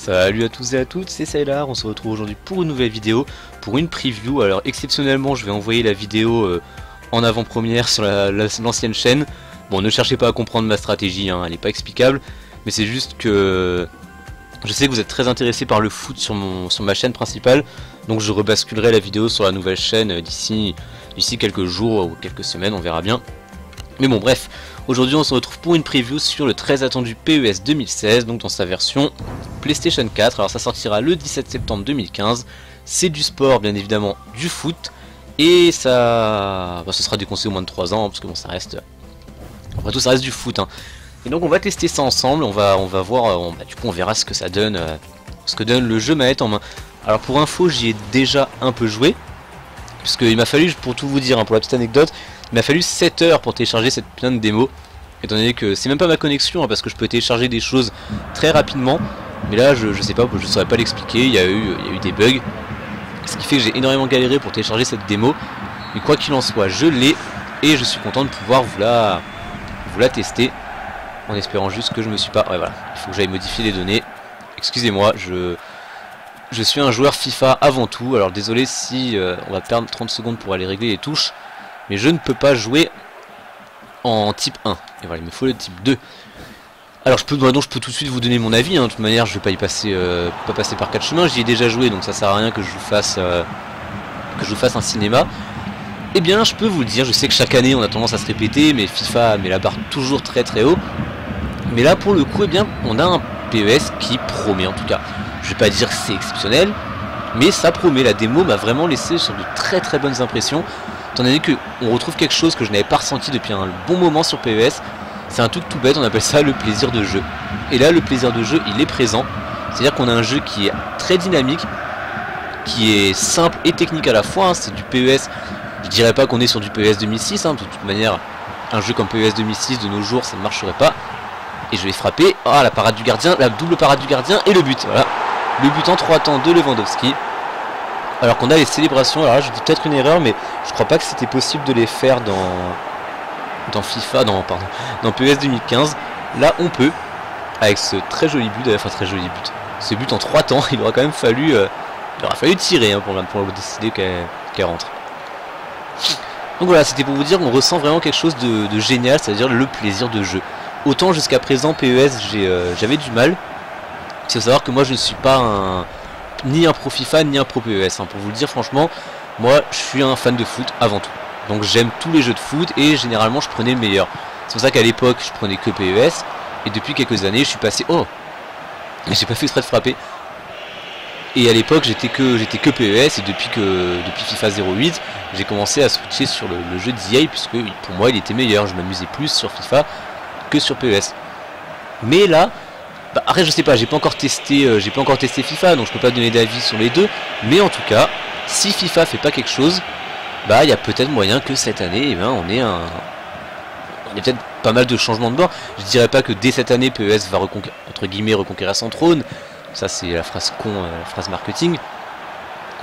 Salut à tous et à toutes, c'est Sailor, on se retrouve aujourd'hui pour une nouvelle vidéo, pour une preview. Alors exceptionnellement je vais envoyer la vidéo en avant-première sur l'ancienne chaîne. Bon, ne cherchez pas à comprendre ma stratégie, hein, elle n'est pas explicable, mais c'est juste que je sais que vous êtes très intéressés par le foot sur ma chaîne principale, donc je rebasculerai la vidéo sur la nouvelle chaîne d'ici quelques jours ou quelques semaines, on verra bien. Mais bon, bref, aujourd'hui on se retrouve pour une preview sur le très attendu PES 2016, donc dans sa version PlayStation 4. Alors ça sortira le 17 septembre 2015, c'est du sport, bien évidemment du foot, et ça ce sera déconseillé au moins de 3 ans, hein, parce que bon, ça reste, après tout ça reste du foot, hein. Et donc on va tester ça ensemble, on va voir, du coup on verra ce que ça donne, ce que donne le jeu manette en main. Alors pour info, j'y ai déjà un peu joué, puisqu'il m'a fallu, pour tout vous dire, hein, pour la petite anecdote, il m'a fallu 7 heures pour télécharger cette putain de démo, étant donné que c'est même pas ma connexion, hein, parce que je peux télécharger des choses très rapidement, mais là je sais pas, je saurais pas l'expliquer, il y a eu des bugs, ce qui fait que j'ai énormément galéré pour télécharger cette démo, mais quoi qu'il en soit, je l'ai, et je suis content de pouvoir vous la tester, en espérant juste que je me suis pas... Ouais voilà, il faut que j'aille modifier les données, excusez-moi, je suis un joueur FIFA avant tout, alors désolé si on va perdre 30 secondes pour aller régler les touches, mais je ne peux pas jouer en type 1, et voilà, il me faut le type 2. Alors je peux tout de suite vous donner mon avis, hein. De toute manière je vais pas y passer, pas passer par 4 chemins, j'y ai déjà joué, donc ça sert à rien que je vous fasse un cinéma. Eh bien je peux vous le dire, je sais que chaque année on a tendance à se répéter, mais FIFA met la barre toujours très très haut. Mais là pour le coup, eh bien on a un PES qui promet, en tout cas. Je vais pas dire que c'est exceptionnel, mais ça promet. La démo m'a vraiment laissé sur de très très bonnes impressions, étant donné qu'on retrouve quelque chose que je n'avais pas ressenti depuis un bon moment sur PES. C'est un truc tout bête, on appelle ça le plaisir de jeu. Et là le plaisir de jeu il est présent, c'est-à-dire qu'on a un jeu qui est très dynamique, qui est simple et technique à la fois, hein. C'est du PES, je dirais pas qu'on est sur du PES 2006, hein. De toute manière un jeu comme PES 2006 de nos jours ça ne marcherait pas. Et je vais frapper, ah, la parade du gardien, la double parade du gardien et le but, voilà. Le but en 3 temps de Lewandowski. Alors qu'on a les célébrations, alors là je dis peut-être une erreur, mais je crois pas que c'était possible de les faire dans FIFA, dans PES 2015. Là on peut, avec ce très joli but, enfin très joli but, ce but en 3 temps, il aura quand même fallu, tirer, hein, pour décider qu'elle rentre. Donc voilà, c'était pour vous dire qu'on ressent vraiment quelque chose de génial, c'est-à-dire le plaisir de jeu. Autant jusqu'à présent PES j'avais du mal. Il faut savoir que moi je ne suis pas ni un pro FIFA ni un pro PES, hein. Pour vous le dire franchement, moi je suis un fan de foot avant tout. Donc j'aime tous les jeux de foot et généralement je prenais le meilleur. C'est pour ça qu'à l'époque je prenais que PES. Et depuis quelques années je suis passé... Oh, j'ai pas fait exprès de frapper. Et à l'époque j'étais que PES, et depuis FIFA 08 j'ai commencé à switcher sur le jeu d'EA, puisque pour moi il était meilleur. Je m'amusais plus sur FIFA que sur PES. Mais là, après je sais pas, j'ai pas encore testé FIFA, donc je peux pas donner d'avis sur les deux. Mais en tout cas, si FIFA fait pas quelque chose, il y a peut-être moyen que cette année, on ait peut-être pas mal de changements de bord. Je dirais pas que dès cette année PES va entre guillemets reconquérir son trône. Ça c'est la phrase con, la phrase marketing.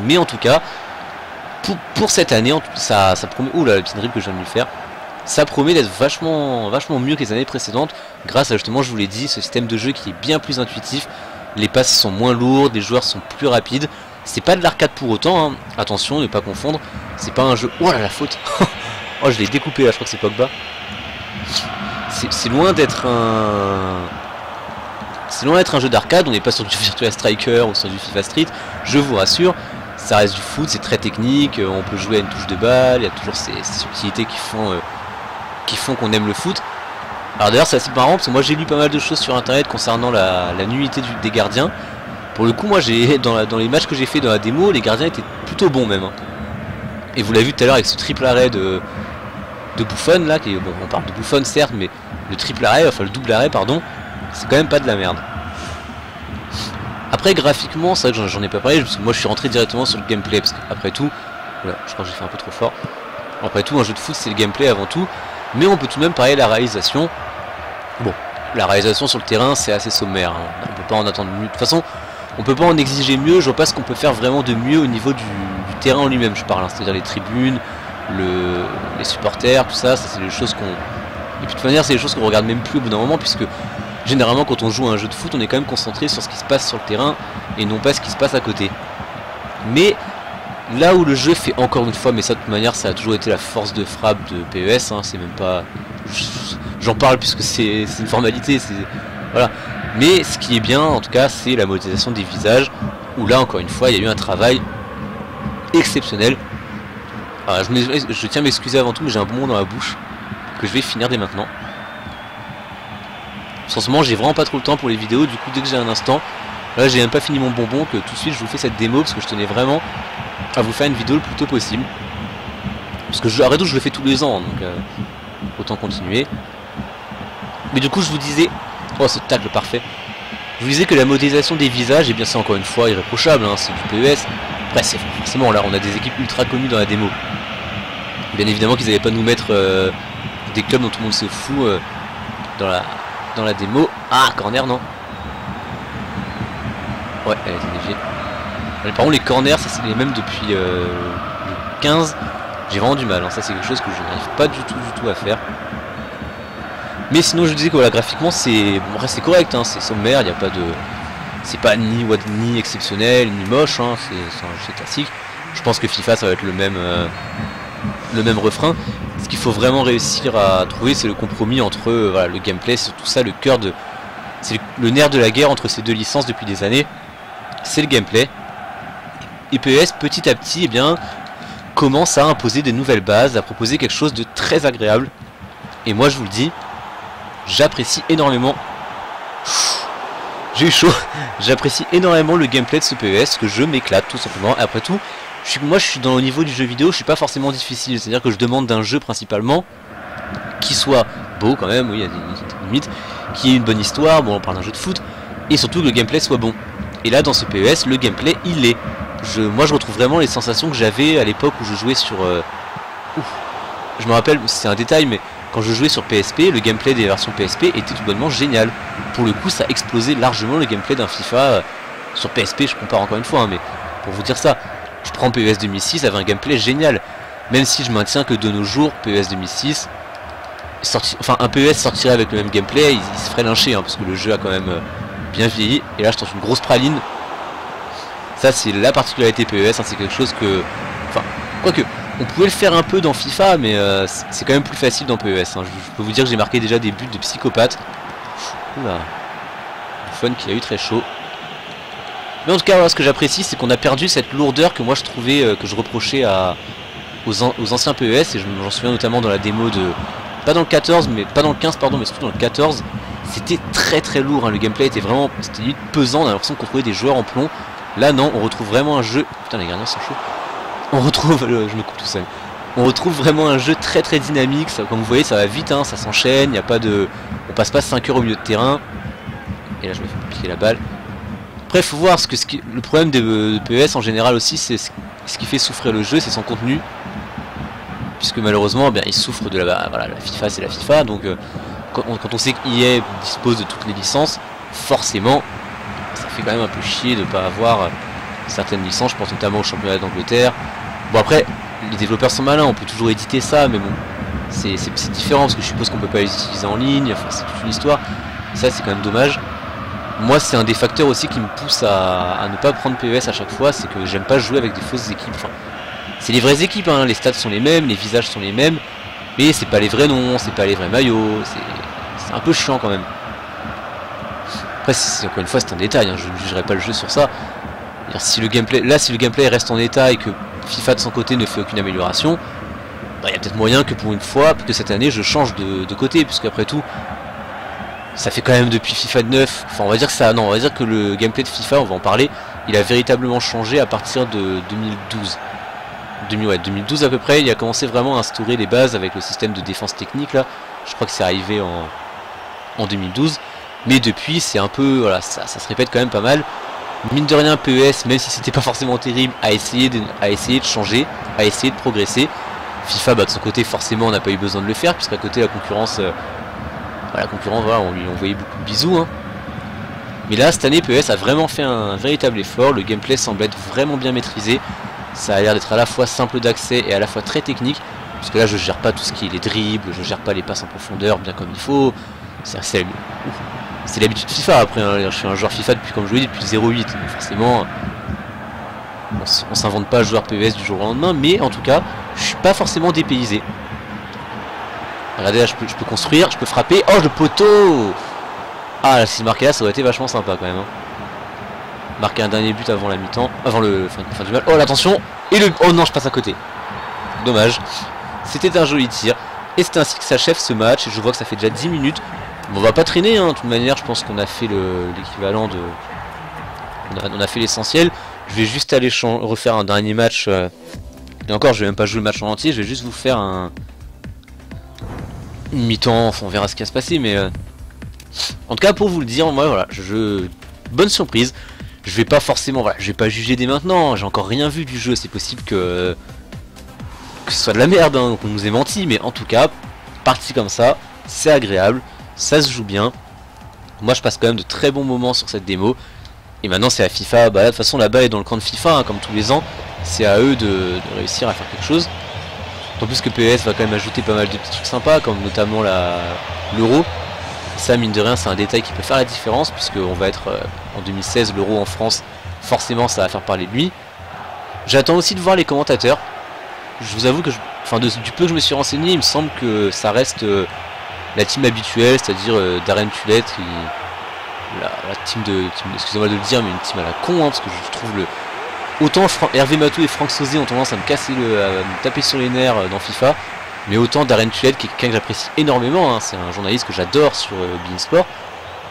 Mais en tout cas, pour cette année, ça promet. Ouh là, la petite dribble que je viens de lui faire. Ça promet d'être vachement mieux que les années précédentes, grâce à, justement, je vous l'ai dit, ce système de jeu qui est bien plus intuitif. Les passes sont moins lourdes, les joueurs sont plus rapides. C'est pas de l'arcade pour autant, hein. Attention, ne pas confondre. C'est pas un jeu... Oh là, la faute. Oh, je l'ai découpé là, je crois que c'est Pogba. C'est loin d'être un jeu d'arcade, on n'est pas sur du Virtua Striker ou sur du FIFA Street, je vous rassure. Ça reste du foot, c'est très technique, on peut jouer à une touche de balle, il y a toujours ces subtilités qui font qu'on aime le foot. Alors d'ailleurs c'est assez marrant parce que moi j'ai lu pas mal de choses sur internet concernant la nullité des gardiens. Pour le coup moi dans les matchs que j'ai fait dans la démo, les gardiens étaient plutôt bons même, hein. Et vous l'avez vu tout à l'heure avec ce triple arrêt de Buffon là, bon, on parle de Buffon certes, mais le triple arrêt, enfin le double arrêt pardon, c'est quand même pas de la merde. Après graphiquement c'est vrai que j'en ai pas parlé, parce que moi je suis rentré directement sur le gameplay, parce qu'après tout, voilà, je crois que j'ai fait un peu trop fort. Après tout un jeu de foot c'est le gameplay avant tout, mais on peut tout de même parler de la réalisation. Bon, la réalisation sur le terrain c'est assez sommaire, hein. On peut pas en attendre mieux, de toute façon on peut pas en exiger mieux, je vois pas ce qu'on peut faire vraiment de mieux au niveau du terrain en lui-même, je parle, hein. C'est-à-dire les tribunes, les supporters, tout ça, c'est des choses qu'on... Et puis de toute manière c'est des choses qu'on regarde même plus au bout d'un moment, puisque Généralement quand on joue à un jeu de foot, on est quand même concentré sur ce qui se passe sur le terrain et non pas ce qui se passe à côté. Mais là où le jeu fait encore une fois, mais ça de toute manière ça a toujours été la force de frappe de PES, hein, c'est même pas... J'en parle puisque c'est une formalité, voilà. Mais ce qui est bien en tout cas c'est la modélisation des visages, où là encore une fois il y a eu un travail exceptionnel. Alors, je tiens à m'excuser avant tout, mais j'ai un bonbon dans la bouche que je vais finir dès maintenant. En ce moment j'ai vraiment pas trop le temps pour les vidéos, du coup dès que j'ai un instant, là j'ai même pas fini mon bonbon que tout de suite je vous fais cette démo parce que je tenais vraiment à vous faire une vidéo le plus tôt possible. Parce que après tout je le fais tous les ans, donc autant continuer. Mais du coup je vous disais, oh ce tacle parfait, je vous disais que la modélisation des visages, et bien c'est encore une fois irréprochable, hein, c'est du PES. Après c'est forcément là on a des équipes ultra connues dans la démo. Bien évidemment qu'ils n'allaient pas nous mettre des clubs dont tout le monde se fout dans la démo. Ah, corner, non? Ouais, elle a été déviée. Par contre, les corners, ça c'est les mêmes depuis le 15. J'ai vraiment du mal, hein. Ça c'est quelque chose que je n'arrive pas du tout à faire. Mais sinon, je disais que voilà, graphiquement, c'est bon, c'est correct, hein, c'est sommaire, il n'y a pas de... C'est pas ni exceptionnel, ni moche, hein, c'est un jeu classique. Je pense que FIFA, ça va être le même refrain. Ce qu'il faut vraiment réussir à trouver, c'est le compromis entre voilà, le gameplay, c'est tout ça, le cœur de... C'est le nerf de la guerre entre ces deux licences depuis des années. C'est le gameplay. Et PES, petit à petit, eh bien, commence à imposer des nouvelles bases, à proposer quelque chose de très agréable. Et moi, je vous le dis, j'apprécie énormément... J'ai eu chaud. J'apprécie énormément le gameplay de ce PES, que je m'éclate tout simplement. Après tout, moi je suis dans le niveau du jeu vidéo, je suis pas forcément difficile. C'est-à-dire que je demande d'un jeu principalement qui soit beau quand même, oui, il y a des limites, qui ait une bonne histoire, bon on parle d'un jeu de foot, et surtout que le gameplay soit bon. Et là dans ce PES, le gameplay il est. Moi je retrouve vraiment les sensations que j'avais à l'époque où je jouais sur... Je me rappelle, c'est un détail, mais quand je jouais sur PSP, le gameplay des versions PSP était tout bonnement génial. Pour le coup, ça explosait largement le gameplay d'un FIFA sur PSP, je compare encore une fois, hein, mais pour vous dire ça, je prends PES 2006, avait un gameplay génial. Même si je maintiens que de nos jours, PES 2006, un PES sortirait avec le même gameplay, il se ferait lyncher, hein, parce que le jeu a quand même bien vieilli. Et là, je tente une grosse praline. Ça, c'est la particularité PES, hein, c'est quelque chose que... Enfin, quoique... On pouvait le faire un peu dans FIFA, mais c'est quand même plus facile dans PES. Hein. Je peux vous dire que j'ai marqué déjà des buts de psychopathe. Oula. Le fun qui a eu très chaud. Mais en tout cas, voilà, ce que j'apprécie, c'est qu'on a perdu cette lourdeur que moi je trouvais, que je reprochais aux anciens PES. Et j'en souviens notamment dans la démo de... Pas dans le 14, mais pas dans le 15, pardon, mais surtout dans le 14. C'était très lourd, hein. Le gameplay était vraiment... C'était limite pesant, on a l'impression qu'on trouvait des joueurs en plomb. Là, non, on retrouve vraiment un jeu... Putain, les gardiens sont chauds. On retrouve, je me coupe tout seul. On retrouve vraiment un jeu très dynamique. Ça, comme vous voyez, ça va vite, hein, ça s'enchaîne. Il y a pas de, on passe pas 5 heures au milieu de terrain. Et là, je me fais piquer la balle. Après, faut voir le problème de PES en général aussi, c'est ce qui fait souffrir le jeu, c'est son contenu. Puisque malheureusement, il souffre de la FIFA, c'est la FIFA. Donc, quand on sait qu'EA dispose de toutes les licences, forcément, ça fait quand même un peu chier de ne pas avoir certaines licences. Je pense notamment au championnat d'Angleterre. Bon après, les développeurs sont malins, on peut toujours éditer ça, mais bon, c'est différent parce que je suppose qu'on peut pas les utiliser en ligne, enfin c'est toute une histoire. Ça c'est quand même dommage. Moi c'est un des facteurs aussi qui me pousse à ne pas prendre PES à chaque fois, c'est que j'aime pas jouer avec des fausses équipes. Enfin, c'est les vraies équipes, hein, les stats sont les mêmes, les visages sont les mêmes, mais c'est pas les vrais noms, c'est pas les vrais maillots, c'est un peu chiant quand même. Après encore une fois c'est un détail, hein, je ne jugerai pas le jeu sur ça. Si le gameplay reste en état et que FIFA de son côté ne fait aucune amélioration, il y a peut-être moyen que pour une fois, que cette année je change de côté, puisque après tout ça fait quand même depuis FIFA 9, enfin on va dire que ça, non on va dire que le gameplay de FIFA, on va en parler, il a véritablement changé à partir de 2012. 2012 à peu près, il a commencé vraiment à instaurer les bases avec le système de défense technique là, je crois que c'est arrivé en 2012, mais depuis c'est un peu, voilà, ça se répète quand même pas mal. Mine de rien, PES, même si c'était pas forcément terrible, a essayé de changer, a essayé de progresser. FIFA, de son côté, forcément, on n'a pas eu besoin de le faire, puisqu'à côté, la concurrence, voilà, on lui envoyait beaucoup de bisous. Hein. Mais là, cette année, PES a vraiment fait un véritable effort. Le gameplay semble être vraiment bien maîtrisé. Ça a l'air d'être à la fois simple d'accès et à la fois très technique. Parce que là, je gère pas tout ce qui est les dribbles, je gère pas les passes en profondeur bien comme il faut. c'est l'habitude FIFA après, hein. Je suis un joueur FIFA depuis, comme je vous l'ai dit, depuis 0.8, donc forcément on s'invente pas joueur PES du jour au lendemain, mais en tout cas je suis pas forcément dépaysé. Regardez là, je peux construire, je peux frapper. Oh, le poteau! Ah là, s'il marquait là, ça aurait été vachement sympa quand même, hein. Marquer un dernier but avant la mi-temps, avant le fin du match. Oh l'attention! Et le... Oh non, je passe à côté. Dommage. C'était un joli tir. Et c'est ainsi que s'achève ce match. Je vois que ça fait déjà 10 minutes. Bon, on va pas traîner, hein. De toute manière, je pense qu'on a fait l'équivalent de... On a fait l'essentiel. Je vais juste aller refaire un dernier match. Et encore, je vais même pas jouer le match en entier. Je vais juste vous faire une mi-temps. Enfin, on verra ce qui va se passer. Mais en tout cas, pour vous le dire, moi, voilà, bonne surprise. Je vais pas forcément, voilà, je vais pas juger dès maintenant. J'ai encore rien vu du jeu. C'est possible que ce soit de la merde, hein, qu'on nous ait menti. Mais en tout cas, partie comme ça, c'est agréable. Ça se joue bien. Moi, je passe quand même de très bons moments sur cette démo. Et maintenant c'est à FIFA, bah là de toute façon la balle est dans le camp de FIFA, hein, comme tous les ans. C'est à eux de réussir à faire quelque chose. D'autant plus que PES va quand même ajouter pas mal de petits trucs sympas, comme notamment l'euro. Ça mine de rien c'est un détail qui peut faire la différence, puisqu'on va être en 2016, l'euro en France, forcément ça va faire parler de lui. J'attends aussi de voir les commentateurs. Je vous avoue que, du peu que je me suis renseigné, il me semble que ça reste la team habituelle, c'est-à-dire Darren Tulette, la team excusez-moi de le dire, mais une team à la con, hein, parce que je trouve autant Hervé Matou et Franck Sauzé ont tendance à me casser à me taper sur les nerfs dans FIFA, mais autant Darren Tulette, qui est quelqu'un que j'apprécie énormément, hein, c'est un journaliste que j'adore sur beIN Sport,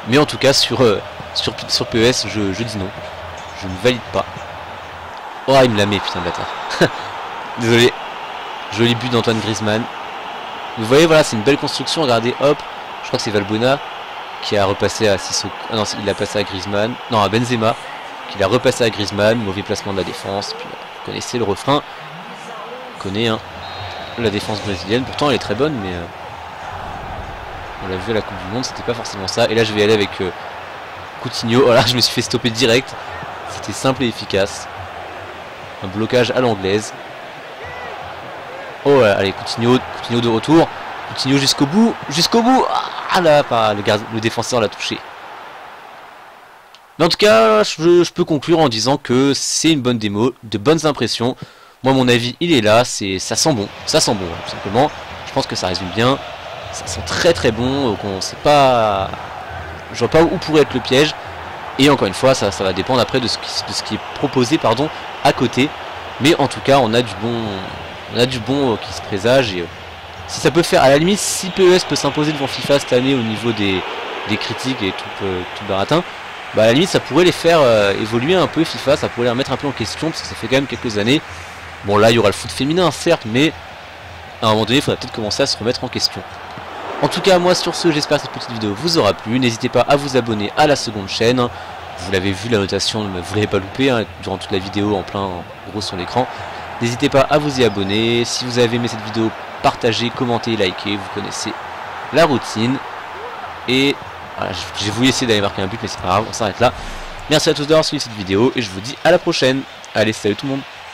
mais en tout cas sur PES, je dis non, je ne valide pas. Oh, il me la met, putain de bâtard. Désolé. Joli but d'Antoine Griezmann. Vous voyez, voilà, c'est une belle construction, regardez, hop, je crois que c'est Valbuena qui a repassé à Sissoko. Ah non, il a passé à Griezmann. Non, à Benzema. Qui a repassé à Griezmann. Mauvais placement de la défense. Puis, vous connaissez le refrain. On connaît, hein, la défense brésilienne. Pourtant, elle est très bonne, mais on l'a vu à la Coupe du Monde, c'était pas forcément ça. Et là, je vais aller avec Coutinho. Voilà, je me suis fait stopper direct. C'était simple et efficace. Un blocage à l'anglaise. Oh, allez, Coutinho de retour. Coutinho jusqu'au bout. Jusqu'au bout. Ah là, le défenseur l'a touché. Mais en tout cas, je peux conclure en disant que c'est une bonne démo, de bonnes impressions. Moi, mon avis, il est là. Ça sent bon. Ça sent bon, tout simplement. Je pense que ça résume bien. Ça sent très très bon. Donc on sait pas. Je vois pas où pourrait être le piège. Et encore une fois, ça va dépendre après de ce qui est proposé, pardon, à côté. Mais en tout cas, on a du bon qui se présage. Et si ça peut faire, à la limite, si PES peut s'imposer devant FIFA cette année au niveau des critiques et tout baratin, bah à la limite ça pourrait les faire évoluer un peu FIFA, ça pourrait les remettre un peu en question, parce que ça fait quand même quelques années. Bon là il y aura le foot féminin certes, mais à un moment donné il faudra peut-être commencer à se remettre en question. En tout cas moi sur ce, j'espère que cette petite vidéo vous aura plu, n'hésitez pas à vous abonner à la seconde chaîne. Vous l'avez vu, la notation, ne vous l'avez pas loupé, hein, durant toute la vidéo en gros sur l'écran. N'hésitez pas à vous y abonner, si vous avez aimé cette vidéo, partagez, commentez, likez, vous connaissez la routine. Et voilà, j'ai voulu essayer d'aller marquer un but, mais c'est pas grave, on s'arrête là. Merci à tous d'avoir suivi cette vidéo, et je vous dis à la prochaine. Allez, salut tout le monde.